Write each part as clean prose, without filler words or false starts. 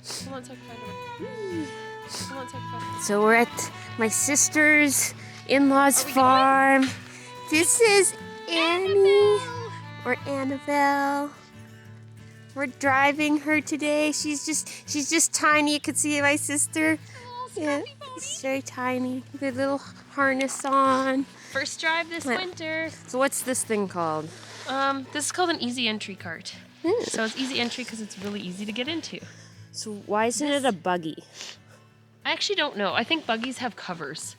Hold on a second. Hold on a second. So we're at my sister's in-laws farm. This is Annie or Annabelle. We're driving her today. She's just tiny. You can see my sister. Yeah, she's very tiny. With a little harness on. First drive this winter. So what's this thing called? This is called an easy entry cart. So it's easy entry because it's really easy to get into. So why isn't it a buggy? I actually don't know. I think buggies have covers.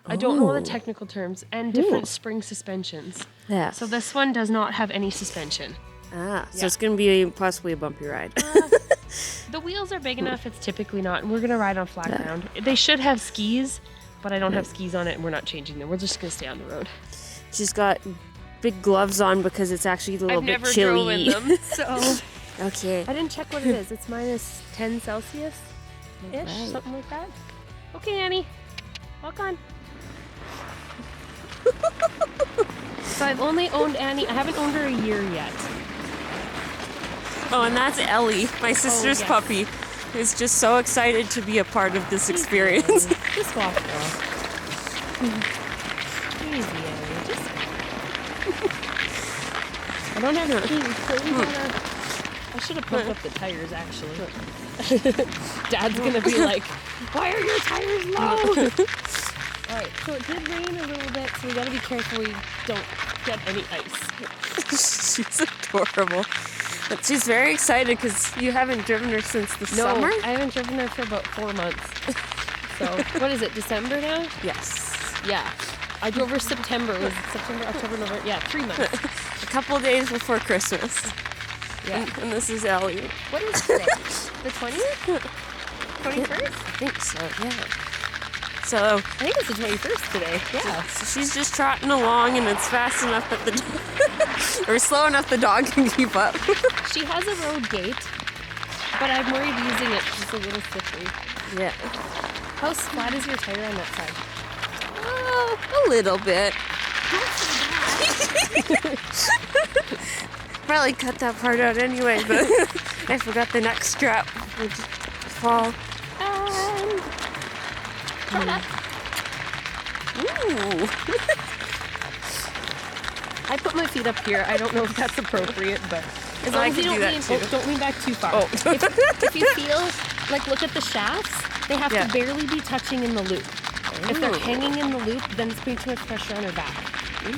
I don't know the technical terms and different spring suspensions. Yeah. So this one does not have any suspension. So it's going to be possibly a bumpy ride. The wheels are big enough. It's typically not. And we're going to ride on flat ground. They should have skis, but I don't have skis on it and we're not changing them. We're just going to stay on the road. She's got big gloves on because it's actually a little bit chilly. I've never drove in them, so... Okay. I didn't check what it is. It's minus 10 Celsius-ish, something like that. Okay, Annie, walk on. So I've only owned Annie. I haven't owned her a year yet. Oh, and that's Ellie, my sister's puppy, who's just so excited to be a part of this experience. Just walk now. Easy, Annie. Just... I don't have keys. I should have pumped up the tires, actually. Dad's gonna be like, why are your tires low? Alright, so it did rain a little bit, so we gotta be careful we don't get any ice. She's adorable. But she's very excited because you haven't driven her since the summer? No, I haven't driven her for about 4 months. So, what is it, December now? Yes. Yeah. I drove her September. Was it September, October, November? Yeah, 3 months. A couple of days before Christmas. Yeah. And this is Ellie. What is today? The 20th? 21st? I think so, yeah. So I think it's the 21st today. Yeah. So she's just trotting along and it's fast enough that the or slow enough the dog can keep up. She has a road gate, but I'm worried using it because it's a little slippery. Yeah. How flat is your tire on that side? A little bit. Probably cut that part out anyway, but I forgot the neck strap would fall. Ooh. I put my feet up here. I don't know if that's appropriate, but as long I as you can don't do that too. don't lean back too far. Oh. If you feel like, look at the shafts, they have to barely be touching in the loop. If they're hanging in the loop, then it's putting too much pressure on her back.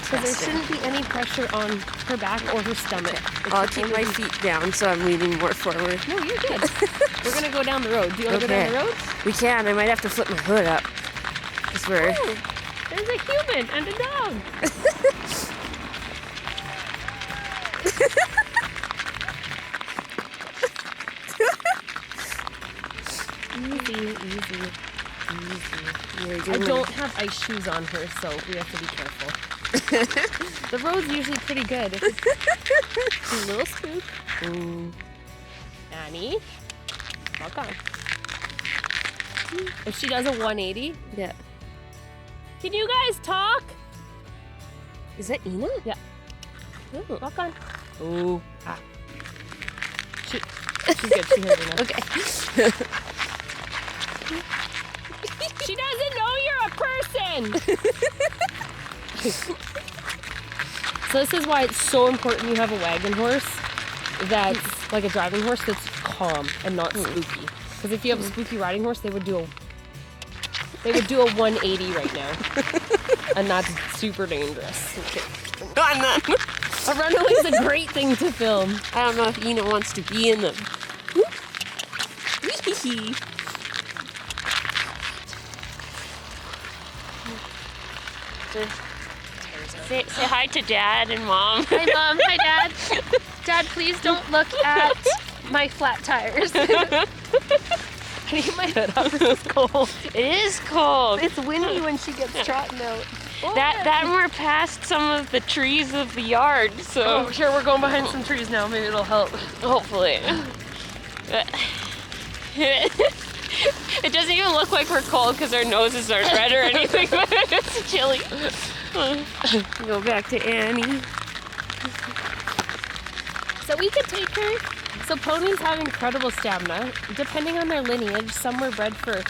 So there shouldn't be any pressure on her back or her stomach. I'll keep my feet down so I'm leaning more forward. No, you're good. We're going to go down the road. Do you want to go down the road? We can. I might have to flip my hood up. Because we're... There's a human and a dog. Easy. I don't have ice shoes on her, so we have to be careful. The road's usually pretty good. A little spook. Annie, walk on. If she does a 180, can you guys talk? Is that Ina? Yeah. Oh. Walk on. Oh. She's good. She heard enough. Okay. She doesn't know you're a person! So this is why it's so important you have a wagon horse that's like a driving horse that's calm and not spooky. Because if you have a spooky riding horse, they would do a 180 right now. And that's super dangerous. A runaway is a great thing to film. I don't know if Ina wants to be in them. Say hi to Dad and Mom. Hi, Mom. Hi, Dad. Dad, please don't look at my flat tires. I need my hood up. It's cold. It is cold. It's windy when she gets trotting out. That we're past some of the trees of the yard, so... Oh, sure, we're going behind some trees now. Maybe it'll help. Hopefully. It doesn't even look like we're cold because our noses aren't red or anything, but it's chilly. Go back to Annie. So we could take her So ponies have incredible stamina. Depending on their lineage, some were bred for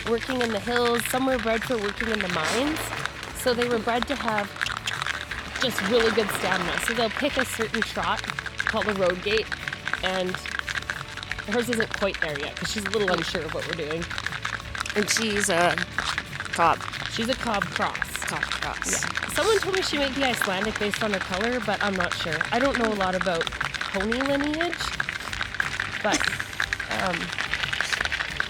working in the hills, some were bred for working in the mines. So they were bred to have just really good stamina. So they'll pick a certain trot called a road gait, and hers isn't quite there yet because she's a little unsure of what we're doing. And she's a cob. She's a cob cross. Cob cross. Yeah. Someone told me she might be Icelandic based on her color, but I'm not sure. I don't know a lot about pony lineage, but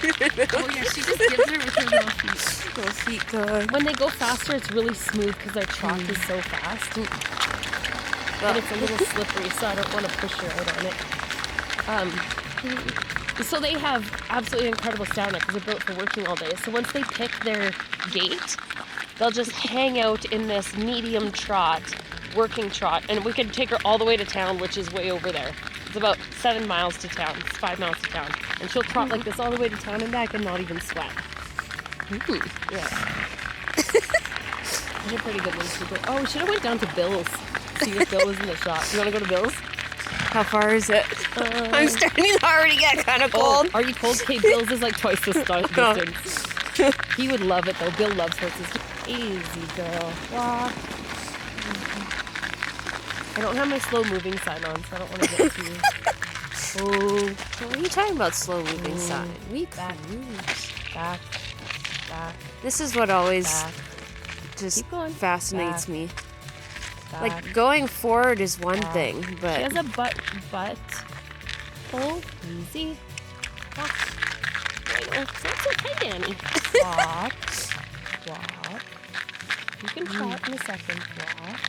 Oh yeah, she just gives her with her little feet. Little feet going. when they go faster, it's really smooth because their trot is so fast. But it's a little slippery, so I don't want to push her out on it. So they have absolutely incredible stamina because they're built for working all day. So once they pick their gait, they'll just hang out in this medium trot, working trot, and we can take her all the way to town, which is way over there. It's about 7 miles to town. It's 5 miles to town. And she'll trot like this all the way to town and back and not even sweat. Yeah. They're pretty good ones to go. Oh, we should have went down to Bill's. See if Bill was in the shop. You want to go to Bill's? How far is it? I'm starting to already get kind of cold. Are you cold? Okay, Bill's is like twice the distance. He would love it though. Bill loves horses. Easy girl. Walk. I don't have my slow moving sign on, so I don't want to get too. Oh, What are you talking about, slow moving sign? back, back, back, This is what always back, just Keep going. fascinates Back. me. back. Like, going forward is one Back. thing, She but has a butt. Hold, easy. Walk. That's okay, Danny. Walk. Walk. You can trot in a second. Walk.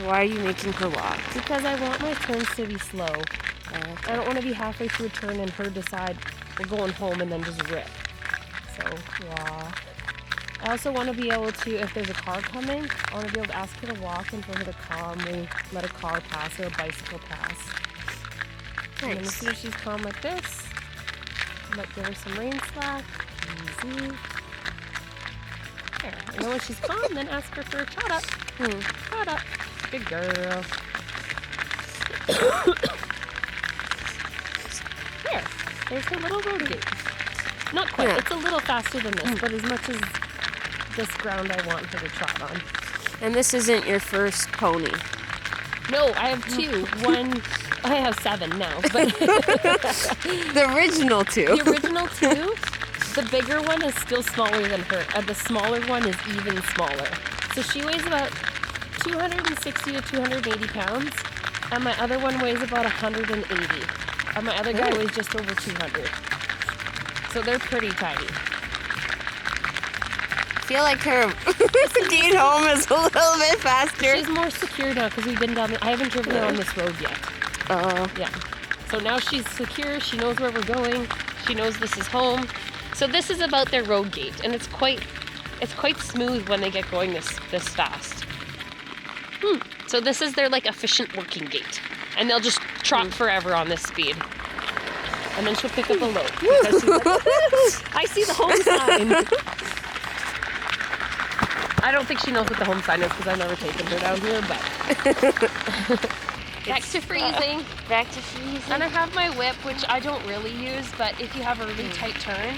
why are you making her walk? Because I want my turns to be slow. I don't want to be halfway through a turn and her decide we're going home and then just rip. So, walk. I also want to be able to, if there's a car coming, I want to be able to ask her to walk and for her to calmly let a car pass or a bicycle pass. And then as soon as she's calm like this, give her some rein slack. Easy. There. And then when she's calm, then ask her for a trot up. Trot up. Good girl. There. There's her little road gate. Not quite. Yeah. It's a little faster than this, but as much as this ground I want her to trot on. And this isn't your first pony. No, I have 2. One, I have 7 now, but The original two. the original 2, the bigger one is still smaller than her, and the smaller one is even smaller. So she weighs about 260 to 280 pounds, and my other one weighs about 180. And my other guy weighs just over 200. So they're pretty tiny. I feel like her gate home is a little bit faster. She's more secure now because we've been down. I haven't driven her on this road yet. Oh. Yeah. So now she's secure. She knows where we're going. She knows this is home. So this is about their road gate, and it's quite smooth when they get going this fast. So this is their like efficient working gait, and they'll just trot forever on this speed. And then she'll pick up a load because she's like, I see the home sign. I don't think she knows what the home sign is because I've never taken her down here, but back to freezing. Back to freezing. And I have my whip, which I don't really use, but if you have a really tight turn,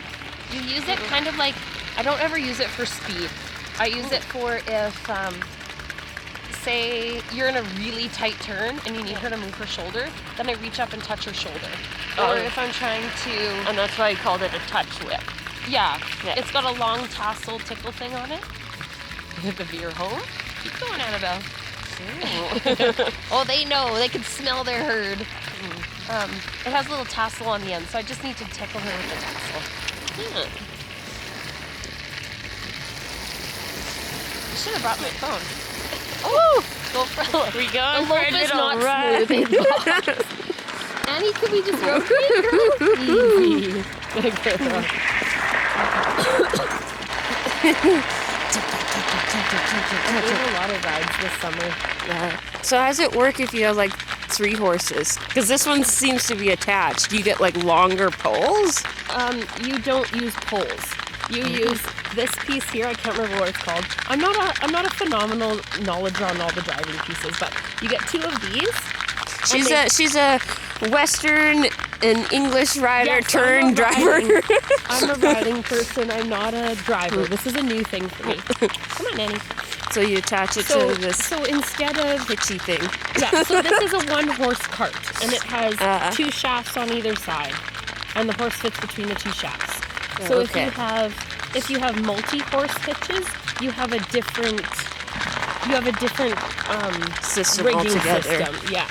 you use it kind of like, I don't ever use it for speed. I use it for if, say you're in a really tight turn and you need her to move her shoulder, then I reach up and touch her shoulder. Or if I'm trying to... And that's why I called it a touch whip. Yeah, it's got a long tassel tickle thing on it. The veer home. Keep going, Annabelle. Oh, they know. They can smell their herd. It has a little tassel on the end, so I just need to tickle her with the tassel. I should have brought my phone. Oh, go for it. We The going for lope a is little not run. smooth. Annie, could we just rotate, girl? Easy. Good girl. We have a lot of rides this summer. Yeah. So how does it work if you have like 3 horses? Because this one seems to be attached. Do you get like longer poles? You don't use poles. You use this piece here. I can't remember what it's called. I'm not a phenomenal knowledge on all the driving pieces, but you get 2 of these. She's a Western and English rider Yes, turned driver. I'm a riding person. I'm not a driver. This is a new thing for me. Come on, Annie. So you attach it So, to this so instead of hitchy thing. yeah, so this is a one-horse cart, and it has 2 shafts on either side, and the horse fits between the 2 shafts. So okay. if you have multi-horse hitches, you have a different System rigging altogether. system. Yeah.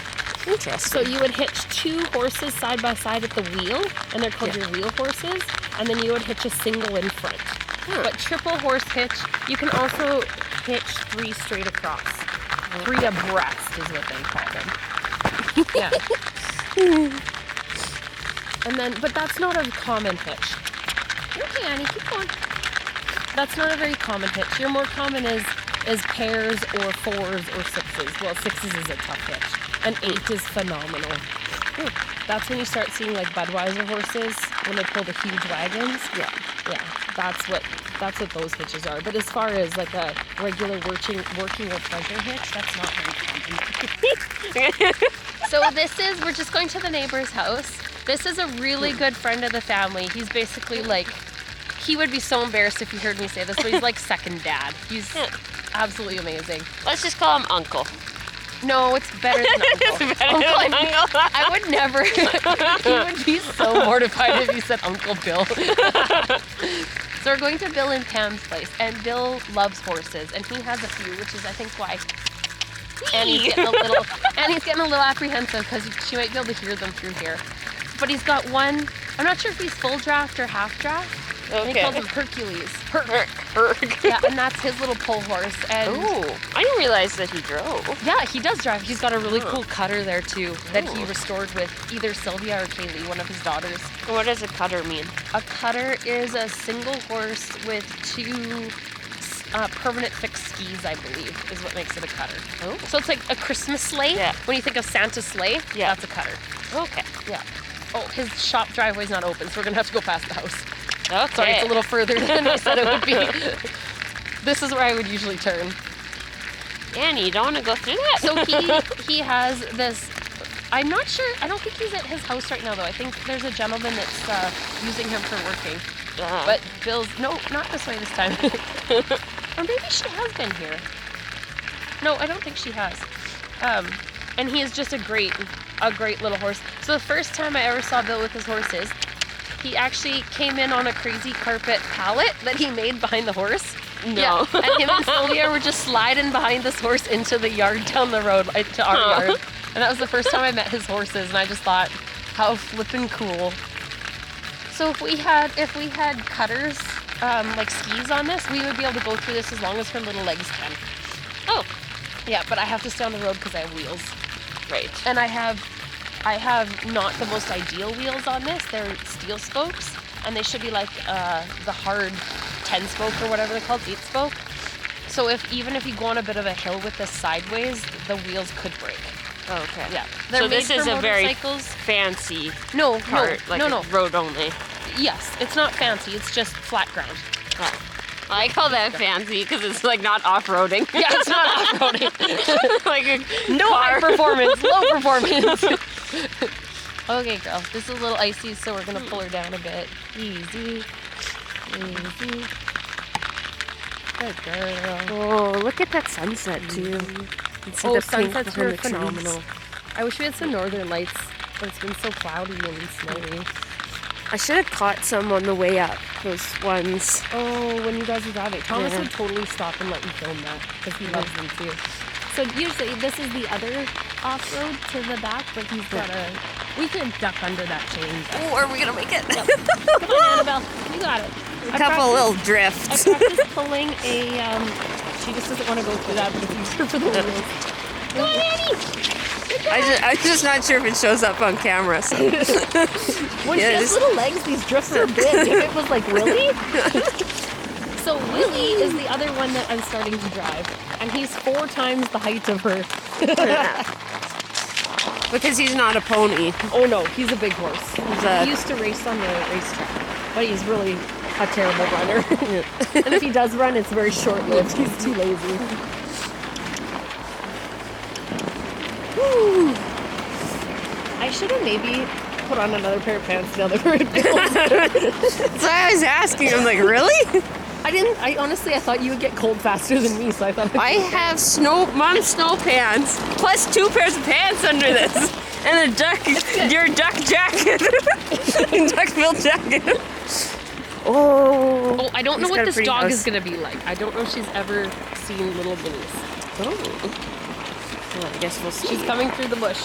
Interesting. So you would hitch 2 horses side by side at the wheel, and they're called your wheel horses, and then you would hitch a single in front. But triple horse hitch, you can also hitch 3 straight across. 3 abreast is what they call them. Yeah. And then, but that's not a common hitch. Okay, Annie, keep going. That's not a very common hitch. Your more common is pairs or 4s or 6s. Well, 6s is a tough hitch. And 8 is phenomenal. That's when you start seeing like Budweiser horses when they pull the huge wagons. Yeah, that's what those hitches are. But as far as like a regular working or pleasure hitch, that's not very common. So we're just going to the neighbor's house. This is a really good friend of the family. He's basically like, he would be so embarrassed if he heard me say this, but he's like second dad. He's absolutely amazing. Let's just call him Uncle. No, it's better than Uncle. I would never. He would be so mortified if he said Uncle Bill. So we're going to Bill and Pam's place, and Bill loves horses, and he has a few, which is I think why Annie's getting a little apprehensive because she might be able to hear them through here. But he's got one. I'm not sure if he's full draft or half draft. And he calls him Hercules. Herc. Yeah, and that's his little pole horse. And I didn't realize that he drove. yeah, he does drive. He's got a really cool cutter there too that he restored with either Sylvia or Kaylee, one of his daughters. What does a cutter mean? A cutter is a single horse with 2 permanent fixed skis, I believe, is what makes it a cutter. Oh. So it's like a Christmas sleigh. Yeah. When you think of Santa's sleigh, that's a cutter. Okay. Yeah. Oh, his shop driveway's not open, so we're gonna have to go past the house. Okay. Sorry, it's a little further than I said it would be. This is where I would usually turn. Annie, you don't want to go through that? So he has this. I'm not sure. I don't think he's at his house right now, though. I think there's a gentleman that's using him for working. But Bill's not this way this time. Or maybe she has been here. No, I don't think she has. And he is just a great little horse. So the first time I ever saw Bill with his horses, he actually came in on a crazy carpet pallet that he made behind the horse. No. Yeah. And him and Sylvia were just sliding behind this horse into the yard down the road to our yard. And that was the first time I met his horses, and I just thought, how flippin' cool. So if we had cutters, like skis on this, we would be able to go through this as long as her little legs can. Oh. Yeah, but I have to stay on the road because I have wheels. Right. And I have not the most ideal wheels on this. They're steel spokes, and they should be like the hard 10-spoke or whatever they're called, 8-spoke. So even if you go on a bit of a hill with this sideways, the wheels could break. Oh, okay. Yeah. They're So this made is for a very motorcycles. fancy No, cart, no. road only. Yes, it's not fancy. It's just flat ground. Oh. I call that fancy because it's like not off-roading. Yeah, it's not off-roading. Like a No car. high performance, low performance. Okay, girl. This is a little icy, so we're gonna pull her down a bit. Easy. Good girl. Oh, look at that sunset too. Oh, sunsets were phenomenal. I wish we had some northern lights, but it's been so cloudy and snowy. I should have caught some on the way up. Those ones. Oh, when you guys were driving. Thomas Yeah. would totally stop and let you film that because he loves them too. So usually this is the other off-road to the back, but he's got we can duck under that chain. Oh, are we gonna make it? Yep. Come on, Annabelle. You got it. A couple little drifts. I practiced pulling a, she just doesn't want to go through that, but it's easier for the wheels. Come on, Annie! I'm just not sure if it shows up on camera. So. When she has little legs, these drifts are big. If it was like Willie. So Willie is the other one that I'm starting to drive, and he's 4 times the height of her. Because he's not a pony. Oh no, he's a big horse. He used to race on the racetrack, but he's really a terrible runner. And if he does run, it's very short-lived. He's too lazy. Woo. I I should have maybe put on another pair of pants now that we're in Bill's. That's why I was asking. I'm like, really? I honestly, I thought you would get cold faster than me, so I thought I have mom's snow pants, plus 2 pairs of pants under this, and your duck jacket, duck-billed jacket. Oh, I don't know He's what got a this pretty dog house. is gonna be like. I don't know if she's ever seen little minis. Well, I guess we'll see. She's coming through the bush.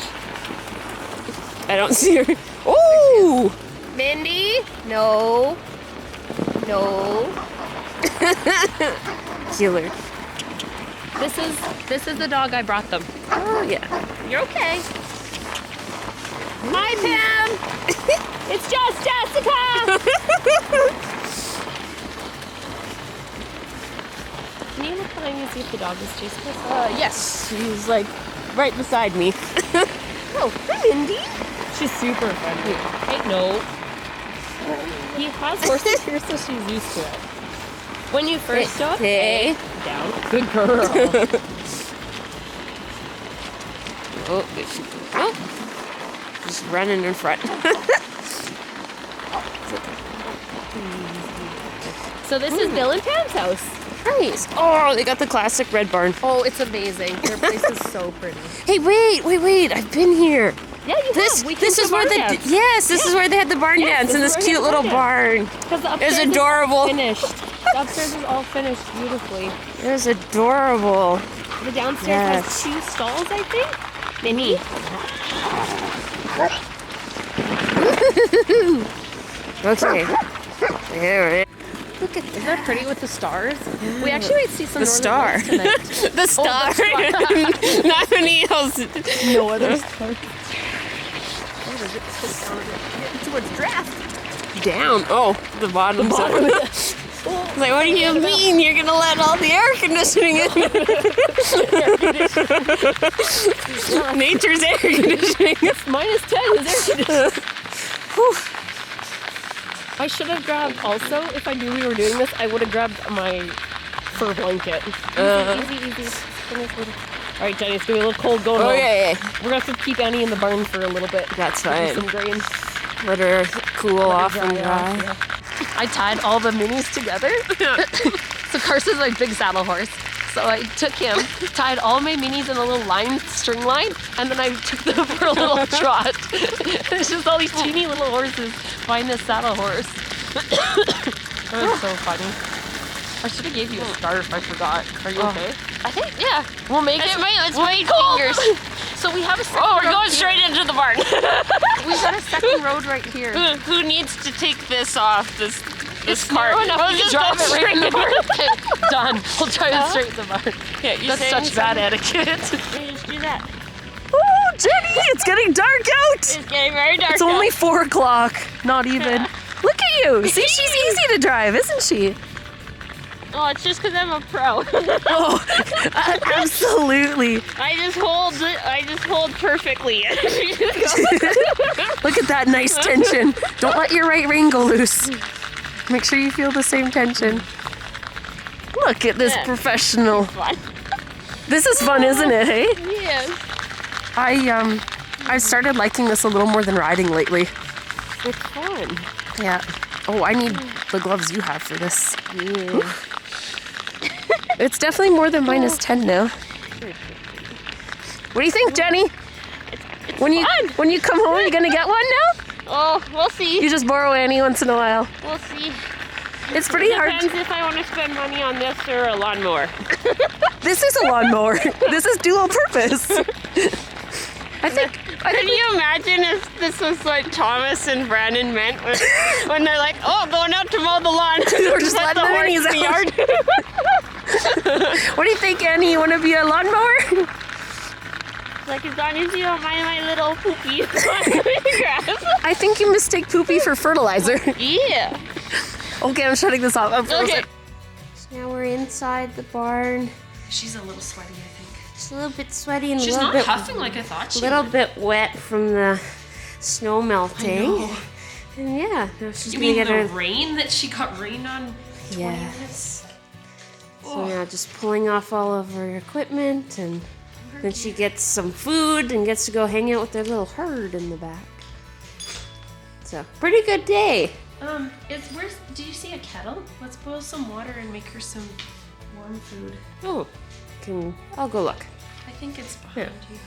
I don't see her. Oh! Mindy? No. No. Killer. This is the dog I brought them. Oh, yeah. You're okay. Hi, Pam. It's just Jessica. Can you look behind you and see if the dog is chasing us? Yes. She's like right beside me. Oh, hi, Mindy. She's super friendly. Hey, no. He has horses here, so she's used to it. When you first show up, Hey. down. Good girl. Oh, there she goes. Oh. Just running in front. So this is Bill and Pam's house. Nice. Oh, they got the classic red barn. Oh, it's amazing. Their place is so pretty. Hey, wait. I've been here. Yeah, you This have. We this came is to where barn the dance. yes, this is where they had the barn Yes, dance in this this is where cute they had little the barn barn. Because the It upstairs was is adorable. finished. The upstairs is all finished beautifully. It was adorable. The downstairs Yes. has 2 stalls, I think. Minnie. Okay. Alright. Look at that. Isn't that pretty with the stars? We actually might see some The northern star. lights tonight. The star. Not any else. No other stars. Oh, does it tilt down a bit? Get towards draft. Down. Oh, the bottom. Bottom. It's like, what do you mean you're gonna let all the air conditioning in? Nature's air conditioning. Minus 10 is air conditioning. I should have grabbed also, if I knew we were doing this, I would have grabbed my fur blanket. Easy. All right, Jenny, it's gonna be a little cold going home. Okay. We're gonna have to keep Annie in the barn for a little bit. That's Give her fine. some grain. Let her cool off and Dry dry. off, yeah. I tied all the minis together. So Carson's my big saddle horse. So I took him, tied all my minis in a little string line, and then I took them for a little trot. It's just all these teeny little horses behind this saddle horse. That was so funny. I should have gave you a scarf. I forgot. Are you okay? I think, yeah. We'll make it. It's my fingers. So we have a second Oh, we're road going here. straight into the barn. We got a second road right here. Who needs to take this off? This It's cart. narrow enough We'll you just can drive go it right in the straight barn. Okay, done. We'll drive it straight in the barn. Yeah, you That's such bad etiquette. Just do that. Oh, Jenny, it's getting dark out. It's getting very dark. It's only 4 o'clock. Not even. Look at you. See, she's easy to drive, isn't she? Oh, it's just because I'm a pro. Oh, absolutely. I just hold perfectly. Look at that nice tension. Don't let your right rein go loose. Make sure you feel the same tension. Look at this professional. Fun. This is fun, isn't it, hey? Yes. I've started liking this a little more than riding lately. It's fun. Yeah. Oh, I need the gloves you have for this. Yeah. It's definitely more than minus 10 now. What do you think, Jenny? When you come home, you gonna get one now? Oh, we'll see. You just borrow Annie once in a while. We'll see. It's pretty hard. Depends if I want to spend money on this or a lawnmower. This is a lawnmower. This is dual purpose. Can you imagine if this was like Thomas and Brandon meant when they're like, oh, going out to mow the lawn. We're just Let letting the horse minis in the out. yard. What do you think, Annie? You want to be a lawnmower? Like, as long as you don't mind my little poopies grass. I think you mistake poopy for fertilizer. Yeah. Okay, I'm shutting this off. I'm frozen. Okay. Now we're inside the barn. She's a little sweaty, I think. It's a little bit sweaty and She's a little not bit huffing like I thought she little would. bit wet from the snow melting. know. And yeah, now she's You gonna mean get the her. rain that she got rained on? Yes. So now just pulling off all of her equipment and Her Then she gets some food and gets to go hang out with their little herd in the back. So, pretty good day. Do you see a kettle? Let's boil some water and make her some warm food. Oh, I'll go look. I think it's behind you.